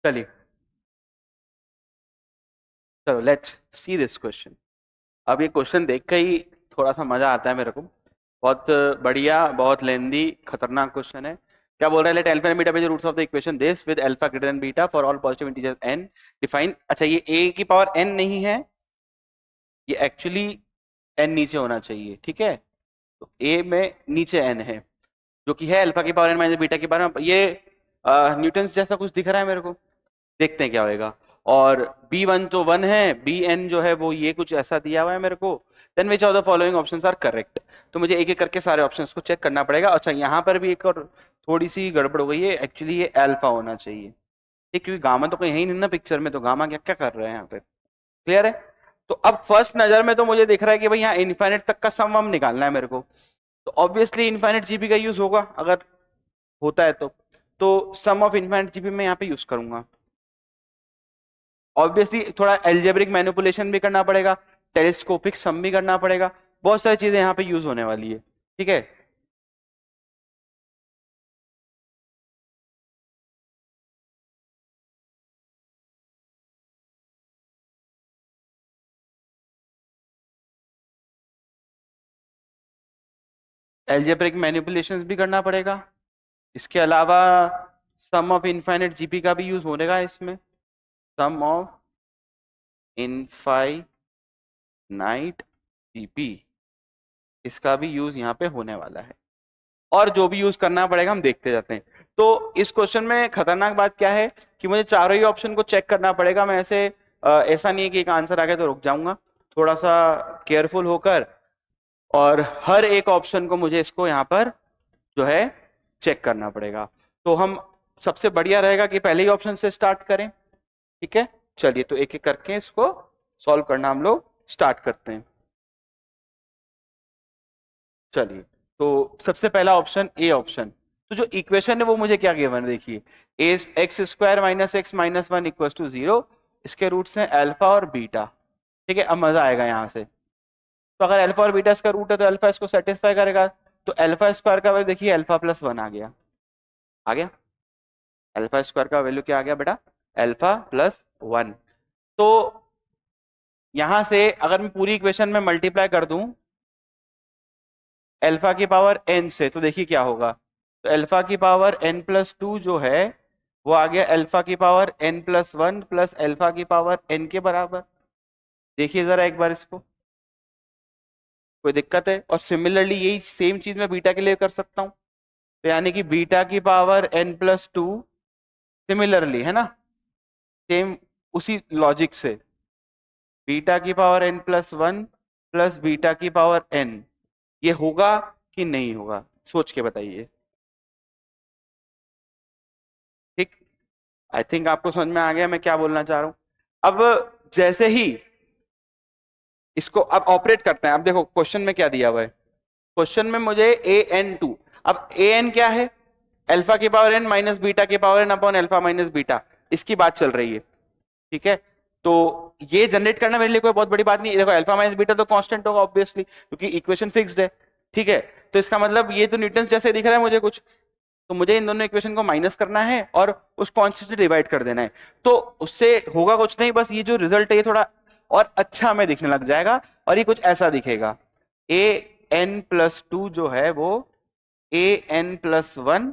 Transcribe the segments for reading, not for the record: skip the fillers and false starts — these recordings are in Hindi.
चलिए चलो लेट्स सी दिस क्वेश्चन। अब ये क्वेश्चन देख के ही थोड़ा सा मजा आता है मेरे को। बहुत बढ़िया, बहुत लेंदी, खतरनाक क्वेश्चन है। क्या बोल रहा है? Let alpha and beta be the roots of the equation this with alpha greater than beta for all positive integers n define. अच्छा, ये a की पावर n नहीं है, ये एक्चुअली n नीचे होना चाहिए, ठीक है। तो a में नीचे n है, जो कि है अल्फा की पावर n माइनस बीटा की पावर। ये न्यूटन्स जैसा कुछ दिख रहा है मेरे को, देखते हैं क्या होएगा। और b1 तो 1 है, bn जो है वो ये कुछ ऐसा दिया हुआ है मेरे को। Then which of the following options are correct. तो मुझे एक एक करके सारे ऑप्शंस को चेक करना पड़ेगा। अच्छा, यहाँ पर भी एक और थोड़ी सी गड़बड़ हो गई है, एक्चुअली ये अल्फा होना चाहिए, ठीक, क्योंकि गामा तो कहीं है ही नहीं ना पिक्चर में, तो गामा क्या क्या कर रहे हैं यहाँ पे। क्लियर है? तो अब फर्स्ट नजर में तो मुझे दिख रहा है कि भाई यहाँ इनफाइनेट तक का सम वम निकालना है मेरे को। तो ऑब्वियसली इनफाइनेट जीबी का यूज होगा, अगर होता है तो सम ऑफ इनफाइनेट जीबी में यहाँ पे यूज करूंगा। ऑब्वियसली थोड़ा एल्जेब्रिक मैनिपुलेशन भी करना पड़ेगा, टेलीस्कोपिक सम भी करना पड़ेगा, बहुत सारी चीजें यहाँ पे यूज होने वाली है, ठीक है। एल्जेब्रिक मैनिपुलेशन भी करना पड़ेगा। इसके अलावा सम ऑफ इनफाइनाइट जीपी का भी यूज होगा इसमें। सम ऑफ इनफाइनाइट जीपी, इसका भी यूज यहाँ पे होने वाला है। और जो भी यूज करना पड़ेगा हम देखते जाते हैं। तो इस क्वेश्चन में खतरनाक बात क्या है कि मुझे चारों ही ऑप्शन को चेक करना पड़ेगा। मैं ऐसे ऐसा नहीं है कि एक आंसर आ गया तो रुक जाऊंगा, थोड़ा सा केयरफुल होकर, और हर एक ऑप्शन को मुझे इसको यहाँ पर जो है चेक करना पड़ेगा। तो हम सबसे बढ़िया रहेगा कि पहले ही ऑप्शन से स्टार्ट करें, ठीक है। चलिए, तो एक एक करके इसको सॉल्व करना हम लोग स्टार्ट करते हैं। चलिए, तो सबसे पहला ऑप्शन ए ऑप्शन। तो जो इक्वेशन है वो मुझे क्या गिवन है, देखिए, a x square minus x minus one equal to zero, इसके रूट्स हैं अल्फा और बीटा, ठीक है। अब मजा आएगा यहाँ से। तो अगर अल्फा और बीटा इसका रूट है तो अल्फा इसको सेटिस्फाई करेगा। तो अल्फा स्क्वायर का वैल्यू देखिए अल्फा प्लस वन आ गया, आ गया। अल्फा स्क्वायर का वैल्यू क्या आ गया बेटा? Alpha plus one. तो यहां से अगर मैं पूरी इक्वेशन में मल्टीप्लाई कर दूं अल्फा की पावर n से, तो देखिए क्या होगा। तो अल्फा की पावर n प्लस टू जो है वो आ गया अल्फा की power n plus one plus alpha की पावर n के बराबर। देखिए जरा एक बार इसको, कोई दिक्कत है? और सिमिलरली यही सेम चीज मैं बीटा के लिए कर सकता हूं। तो यानी कि बीटा की power n plus two, similarly है ना, सेम उसी लॉजिक से बीटा की power n plus one plus beta की पावर n, ये होगा कि नहीं होगा, सोच के बताइए। ठीक, आई थिंक आपको समझ में आ गया मैं क्या बोलना चाह रहा हूं। अब जैसे ही इसको अब ऑपरेट करते हैं, अब देखो क्वेश्चन में क्या दिया हुआ है। क्वेश्चन में मुझे ए एन टू, अब ए एन क्या है? अल्फा की पावर एन माइनस बीटा की power N upon alpha minus beta, इसकी बात चल रही है, ठीक है। तो ये जनरेट करना मेरे लिए कोई बहुत बड़ी बात नहीं है। देखो अल्फा माइनस बीटा तो कांस्टेंट होगा ऑब्वियसली, क्योंकि इक्वेशन फिक्स्ड है, ठीक है। तो इसका मतलब ये तो न्यूटन जैसे दिख रहा है मुझे कुछ, तो मुझे इन दोनों इक्वेशन को माइनस करना है और उस कांस्टेंट से डिवाइड कर देना है। तो उससे होगा कुछ नहीं, बस ये जो रिजल्ट है ये थोड़ा और अच्छा में दिखने लग जाएगा, और ये कुछ ऐसा दिखेगा। ए एन प्लस टू जो है वो ए n plus one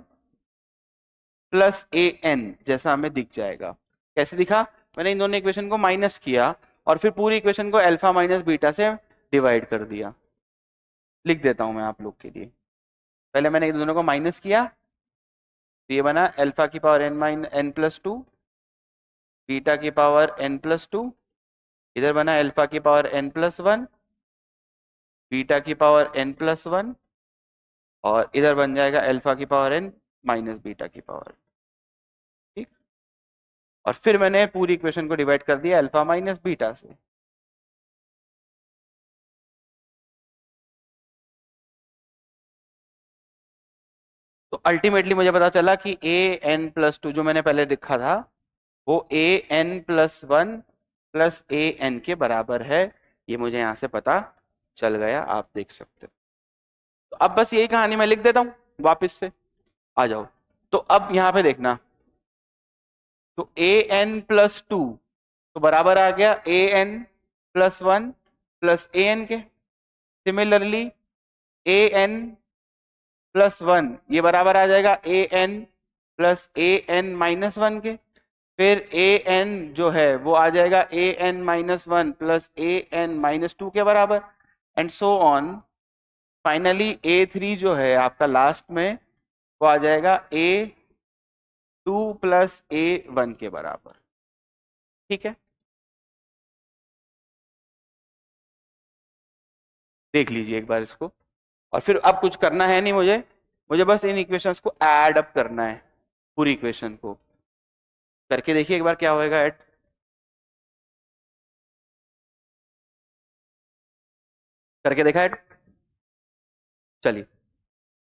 plus A N जैसा हमें दिख जाएगा। कैसे दिखा? मैंने इन दोनों इक्वेशन को माइनस किया और फिर पूरी इक्वेशन को अल्फा माइनस बीटा से डिवाइड कर दिया। लिख देता हूं मैं आप लोग के लिए। पहले मैंने इन दोनों को माइनस किया, तो ये बना अल्फा की power N minus N plus two, beta की पावर एन प्लस टू, इधर बना अल्फा की power N plus one, beta की पावर एन प्लस वन, और इधर बन जाएगा अल्फा की पावर एन माइनस बीटा की पावर। ठीक, और फिर मैंने पूरी इक्वेशन को डिवाइड कर दिया अल्फा माइनस बीटा से। तो अल्टीमेटली मुझे पता चला कि ए एन प्लस टू जो मैंने पहले लिखा था वो ए n plus one plus A N के बराबर है। ये मुझे यहां से पता चल गया, आप देख सकते हो। तो अब बस यही कहानी मैं लिख देता हूं वापस से, आ जाओ। तो अब यहां पे देखना, तो ए एन प्लस टू तो बराबर आ गया ए n plus one plus A N के। सिमिलरली ए एन प्लस वन ये बराबर आ जाएगा ए n plus A N minus one के। फिर ए एन जो है वो आ जाएगा A N minus one plus A N minus to के बराबर, and so on. Finally A three जो है आपका लास्ट में वो आ जाएगा ए टू प्लस ए वन के बराबर। ठीक है, देख लीजिए एक बार इसको। और फिर अब कुछ करना है नहीं मुझे, मुझे बस इन इक्वेशंस को ऐड अप करना है, पूरी इक्वेशन को करके देखिए एक बार क्या होएगा ऐड। करके देखा ऐड, चलिए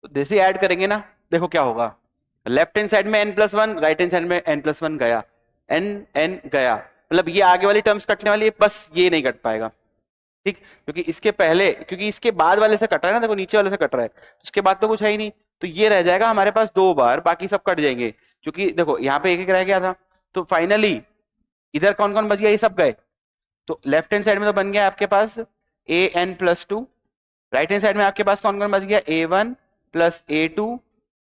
तो जैसे ऐड करेंगे ना, देखो क्या होगा। लेफ्ट हैंड साइड में n plus one, right hand side में n प्लस वन गया, n n गया, मतलब ये आगे वाली टर्म्स कटने वाली है, बस ये नहीं कट पाएगा। ठीक, क्योंकि इसके पहले, क्योंकि इसके बाद वाले से कट रहा है ना, देखो नीचे वाले से कट रहा है, उसके बाद तो कुछ है ही नहीं, तो ये रह जाएगा हमारे पास दो बार, बाकी सब कट जाएंगे। क्योंकि देखो यहाँ पे एक एक रह गया था, तो फाइनली इधर कौन कौन बच गया, ये सब गए। तो लेफ्ट हैंड साइड में तो बन गया आपके पास a n plus two, right hand side में आपके पास कौन कौन बच गया, a one plus a two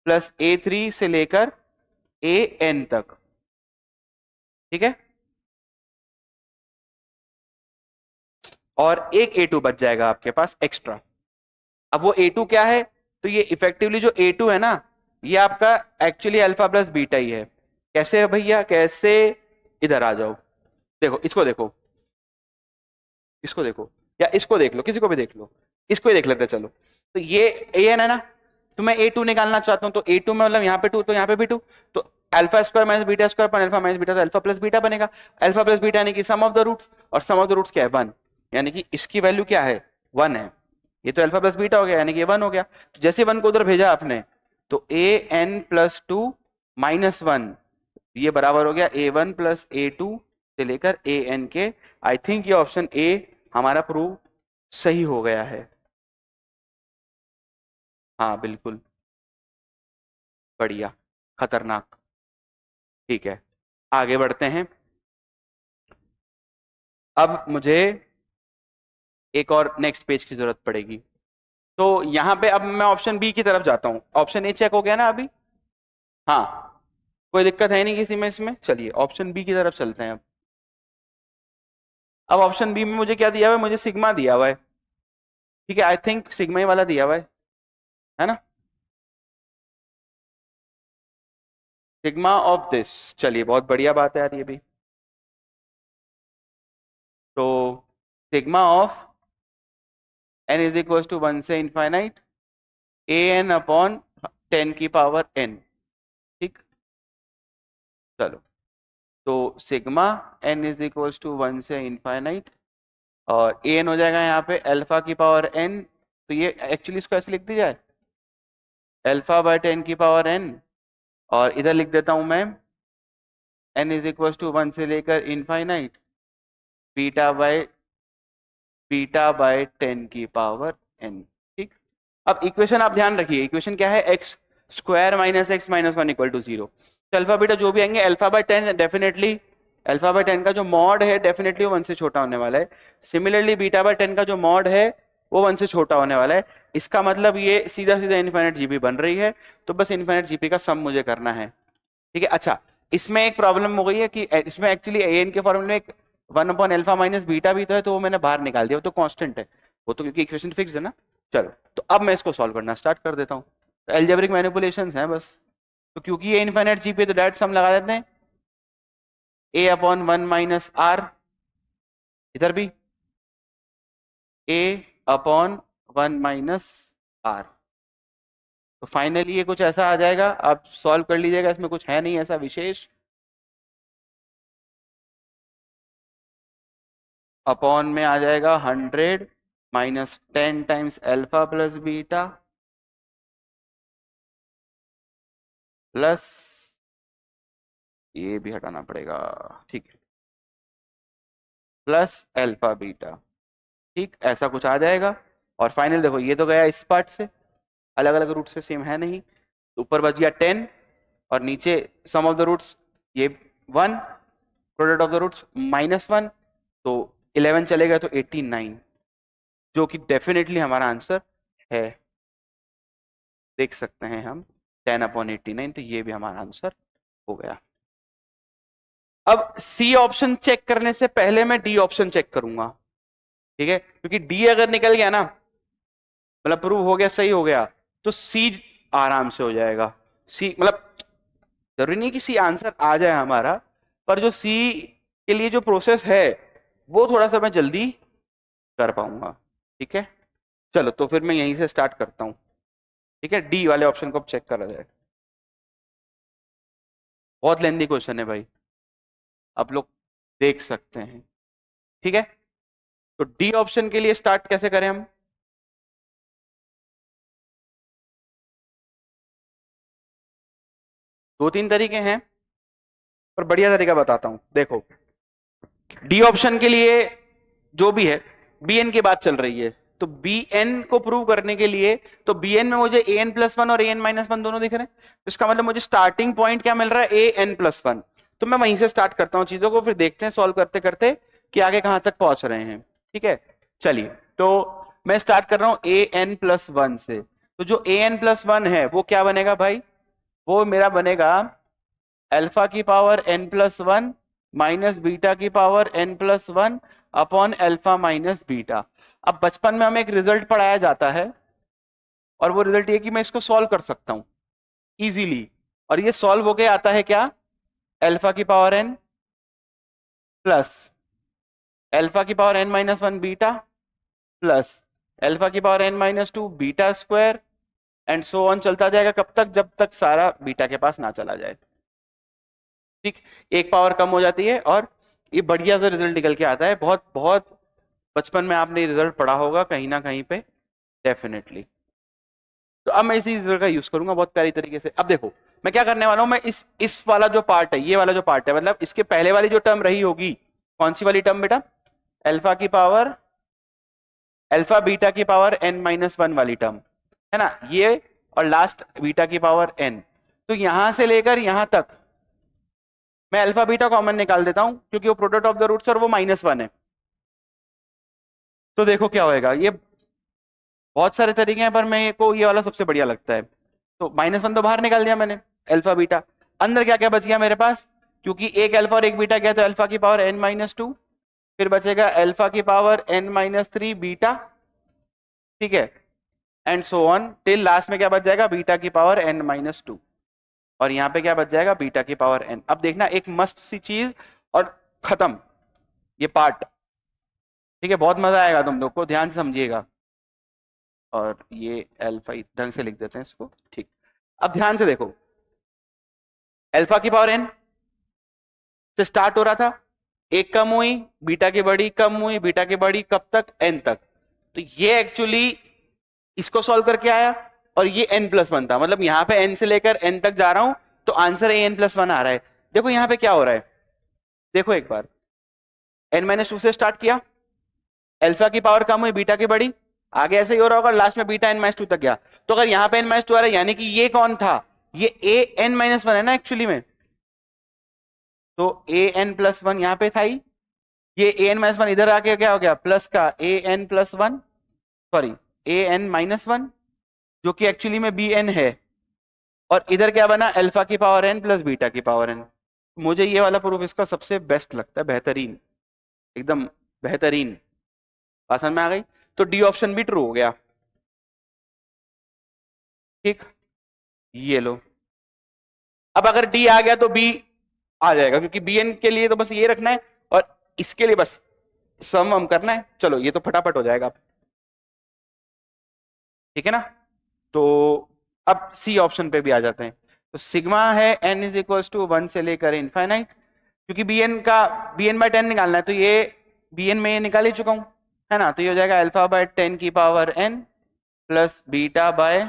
plus a three से लेकर ए एन तक। ठीक है, और एक ए टू बच जाएगा आपके पास एक्स्ट्रा। अब वो ए टू क्या है, तो ये इफेक्टिवली जो ए टू है ना, ये आपका एक्चुअली अल्फा प्लस बीटा ही है। कैसे है भैया, कैसे, इधर आ जाओ, देखो इसको देखो, इसको देखो, या इसको देख लो, किसी को भी देख लो, इसको ही देख लेते चलो। तो ये ए एन है ना, तो मैं ए टू निकालना चाहता हूं, तो ए टू में मतलब यहाँ पे टू तो यहाँ पे भी टू, तो alpha square minus beta square पर अल्फा माइनस बीटा तो अल्फा प्लस बीटा बनेगा। अल्फा प्लस बीटा यानी कि सम ऑफ द रूट्स, और सम ऑफ द रूट्स क्या है, वन, यानी कि इसकी वैल्यू क्या है, वन है। ये तो अल्फा प्लस बीटा हो गया, यानी कि ये वन हो गया। तो जैसे वन को उधर भेजा आपने, तो a n plus two minus one, ये बराबर हो गया a one plus a two से लेकर ए एन के। आई थिंक ये ऑप्शन ए हमारा प्रूव सही हो गया है। हाँ बिल्कुल, बढ़िया, खतरनाक। ठीक है, आगे बढ़ते हैं। अब मुझे एक और नेक्स्ट पेज की जरूरत पड़ेगी, तो यहां पे अब मैं ऑप्शन बी की तरफ जाता हूं। ऑप्शन ए चेक हो गया ना अभी, हाँ, कोई दिक्कत है नहीं किसी में इसमें। चलिए ऑप्शन बी की तरफ चलते हैं। अब ऑप्शन बी में मुझे क्या दिया हुआ है, मुझे सिग्मा दिया हुआ है। ठीक है, आई थिंक सिग्मा ही वाला दिया हुआ है ना, सिग्मा ऑफ दिस। चलिए बहुत बढ़िया बात है यार ये भी। तो sigma of n is equal to one से इनफाइनाइट ए एन अपॉन 10 की पावर n। ठीक, चलो, तो sigma n is equal to one से इनफाइनाइट, और ए एन हो जाएगा यहाँ पे अल्फा की पावर n। तो ये एक्चुअली इसको ऐसे लिख दी जाए, अल्फा बाय 10 की पावर n, और इधर लिख देता हूं मैं n is equal to one से लेकर इनफाइनाइट बीटा बाय 10 की पावर n। ठीक, अब इक्वेशन आप ध्यान रखिए, इक्वेशन क्या है, X square minus x minus one equal to zero. तो अल्फा बीटा जो भी आएंगे, alpha by 10 definitely, alpha by 10 का जो मॉड है डेफिनेटली वो वन से छोटा होने वाला है। सिमिलरली बीटा बाय 10 का जो मॉड है वो वन से छोटा होने वाला है। इसका मतलब ये सीधा सीधा इनफाइनाइट जीपी बन रही है, तो बस इनफाइनाइट जीपी का सम मुझे करना है। ठीक है, अच्छा इसमें एक प्रॉब्लम हो गई है कि इसमें एक्चुअली ए एन के फॉर्मूले में एक one upon alpha minus beta भी तो है, तो वो मैंने बाहर निकाल दिया, वो तो कांस्टेंट है, वो तो क्योंकि इक्वेशन फिक्स है ना। चलो, तो अब मैं इसको सॉल्व करना स्टार्ट कर देता हूँ। तो एल्जेब्रिक मैनिपुलेशंस हैं बस। तो क्योंकि ये इनफाइनाइट जीपी है, तो डायरेक्ट सम लगा देते हैं, ए अपॉन वन माइनस आर, इधर भी ए अपॉन वन माइनस आर। तो फाइनली ये कुछ ऐसा आ जाएगा, आप सॉल्व कर लीजिएगा, इसमें कुछ है नहीं ऐसा विशेष। अपॉन में आ जाएगा 100 minus 10 times alpha plus beta plus, ये भी हटाना पड़ेगा, ठीक है, प्लस अल्फा बीटा। ठीक, ऐसा कुछ आ जाएगा। और फाइनल देखो, ये तो गया इस पार्ट से, अलग अलग रूट से, सेम है नहीं, तो ऊपर बच गया 10, और नीचे सम ऑफ द रूट्स, ये 1, प्रोडक्ट ऑफ द रूट्स -1, तो 11 चलेगा तो 89, जो कि डेफिनेटली हमारा आंसर है। देख सकते हैं हम 10/89, तो ये भी हमारा आंसर हो गया। अब सी ऑप्शन चेक करने से पहले मैं डी ऑप्शन चेक करूंगा, ठीक है, क्योंकि डी अगर निकल गया ना, मतलब प्रूव हो गया, सही हो गया, तो सी आराम से हो जाएगा। सी मतलब जरूरी नहीं कि सी आंसर आ जाए हमारा, पर जो सी के लिए जो प्रोसेस है वो थोड़ा सा मैं जल्दी कर पाऊंगा। ठीक है, चलो तो फिर मैं यहीं से स्टार्ट करता हूं। ठीक है, डी वाले ऑप्शन को अब चेक करा जाए। बहुत लेंदी क्वेश्चन है भाई, आप लोग देख सकते हैं। ठीक है, तो डी ऑप्शन के लिए स्टार्ट कैसे करें हम? दो तीन तरीके हैं, पर बढ़िया तरीका बताता हूं। देखो, डी ऑप्शन के लिए जो भी है, बी एन की बात चल रही है, तो बी एन को प्रूव करने के लिए, तो बी एन में मुझे ए एन प्लस वन और ए एन माइनस वन दोनों दिख रहे हैं, तो इसका मतलब मुझे स्टार्टिंग पॉइंट क्या मिल रहा है, ए एन प्लस वन। तो मैं वहीं से स्टार्ट करता हूं चीजों को, फिर देखते हैं सॉल्व करते करते कि आगे कहां तक पहुंच रहे हैं। ठीक है, चलिए, तो मैं स्टार्ट कर रहा हूं ए एन प्लस वन से। तो जो ए एन प्लस वन है वो क्या बनेगा भाई, वो मेरा बनेगा अल्फा की power N plus one minus beta की power N plus one upon alpha minus beta. अब बचपन में हमें एक रिजल्ट पढ़ाया जाता है, और वो रिजल्ट ये कि मैं इसको सॉल्व कर सकता हूं इजीली, और ये सॉल्व होके आता है क्या, अल्फा की पावर एन प्लस अल्फा की power N minus one beta plus alpha की power N minus two beta square, and so on चलता जाएगा। कब तक, जब तक सारा बीटा के पास ना चला जाए। ठीक, एक पावर कम हो जाती है, और ये बढ़िया सा रिजल्ट निकल के आता है। बहुत बहुत बचपन में आपने रिजल्ट पढ़ा होगा कहीं ना कहीं पे, डेफिनेटली। तो अब मैं इसी रिजल्ट का यूज करूंगा बहुत प्यारी तरीके से। अब देखो मैं क्या करने वाला हूं, मैं इस वाला जो पार्ट है, ये वाला जो पार्ट है, मतलब इसके पहले वाली जो टर्म रही होगी, कौन सी वाली टर्म बेटा, अल्फा की पावर अल्फा बीटा की पावर एन माइनस वन वाली टर्म है ना, ये, और लास्ट बीटा की पावर एन। तो यहां से लेकर यहां तक मैं अल्फा बीटा कॉमन निकाल देता हूं, क्योंकि वो प्रोडक्ट ऑफ द रूट्स और वो -1 है। तो देखो क्या होएगा, ये बहुत सारे तरीके हैं, पर मेरे को ये वाला सबसे बढ़िया लगता है। तो -1 तो बाहर निकाल दिया मैंने, अल्फा बीटा। अंदर क्या क्या बच गया मेरे पास, क्योंकि एक अल्फा और एक बीटा गया, तो अल्फा की पावर एन माइनस टू, फिर बचेगा अल्फा की power N minus three beta. ठीक है, and so on till last में क्या बच जाएगा, बीटा की पावर एन माइनस टू, और यहां पे क्या बच जाएगा, बीटा की पावर एन। अब देखना एक मस्त सी चीज, और खत्म ये पार्ट। ठीक है, बहुत मजा आएगा तुम लोग को, ध्यान से समझिएगा। और ये अल्फा ढंग से लिख देते हैं इसको। ठीक, अब ध्यान से देखो, अल्फा की पावर एन से स्टार्ट हो रहा था, एक कम हुई, बीटा की बड़ी, कम हुई, बीटा की बड़ी, कब तक, एन तक। तो ये एक्चुअली इसको सॉल्व करके आया, और ये n प्लस वन था, मतलब यहां पे n से लेकर n तक जा रहा हूं, तो answer a n plus one आ रहा है। देखो यहां पे क्या हो रहा है, देखो एक बार, n माइनस टू से स्टार्ट किया, अल्फा की पावर कम हुई, बीटा की बड़ी, आगे ऐसे ही हो रहा होगा, लास्ट में बीटा n माइनस टू तक गया। तो अगर यहाँ पे n माइनस टू आ रहा है, यानी कि ये कौन था, ये ए एन माइनस वन है ना एक्चुअली में। तो ए एन प्लस वन यहाँ पे था ही, ये ए एन माइनस वन इधर आके क्या हो गया, प्लस का ए n plus one, sorry A N minus one, जो कि एक्चुअली में बी एन है, और इधर क्या बना, अल्फा की पावर एन प्लस बीटा की पावर एन। मुझे ये वाला प्रूफ इसका सबसे बेस्ट लगता है, बेहतरीन, एकदम बेहतरीन। आसान में आ गई, तो डी ऑप्शन भी ट्रू हो गया। ठीक, ये लो, अब अगर डी आ गया तो बी आ जाएगा, क्योंकि बी एन के लिए तो बस ये रखना है, और इसके लिए बस सम वम करना है। चलो ये तो फटाफट हो जाएगा, ठीक है ना। तो अब सी ऑप्शन पे भी आ जाते हैं। तो सिग्मा है n is equal to one से लेकर इनफाइनाइट, क्योंकि bn का bn बाय 10 निकालना है, तो ये bn में ये निकाल ही चुका हूं, है ना। तो ये हो जाएगा अल्फा बाय 10 की power n plus beta by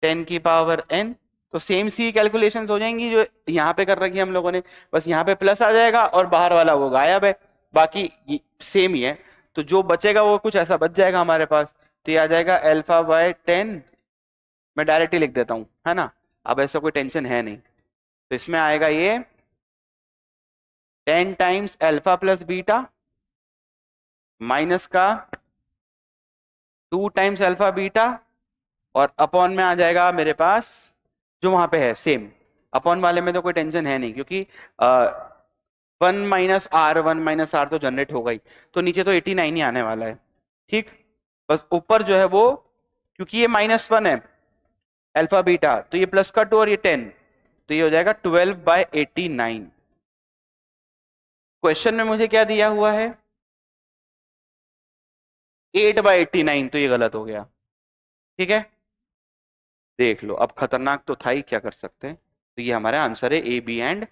10 की पावर n। तो सेम सी कैलकुलेशंस हो जाएंगी जो यहाँ पे कर रखी है हम लोगों ने, बस यहाँ पे प्लस आ जाएगा और बाहर वाला वो गायब है, बाकी सेम ही है। तो जो बचेगा वो कुछ ऐसा बच जाएगा हमारे पास, तो ये आ जाएगा अल्फा बाय 10, मैं डायरेक्ट ही लिख देता हूं, है ना, अब ऐसा कोई टेंशन है नहीं। तो इसमें आएगा ये 10 times alpha plus beta minus का 2 टाइम्स अल्फा बीटा, और अपॉन में आ जाएगा मेरे पास जो वहां पे है सेम। अपॉन वाले में तो कोई टेंशन है नहीं, क्योंकि 1 - r तो जनरेट होगा ही, तो नीचे तो 89 ही आने वाला है। ठीक, बस ऊपर जो है वो, क्योंकि ये -1 है अल्फा बीटा, तो ये प्लस का 2 और ये 10, तो ये हो जाएगा 12/89। क्वेश्चन में मुझे क्या दिया हुआ है 8/89, तो ये गलत हो गया। ठीक है, देख लो, अब खतरनाक तो था ही, क्या कर सकते हैं। तो ये हमारा आंसर है A, B एंड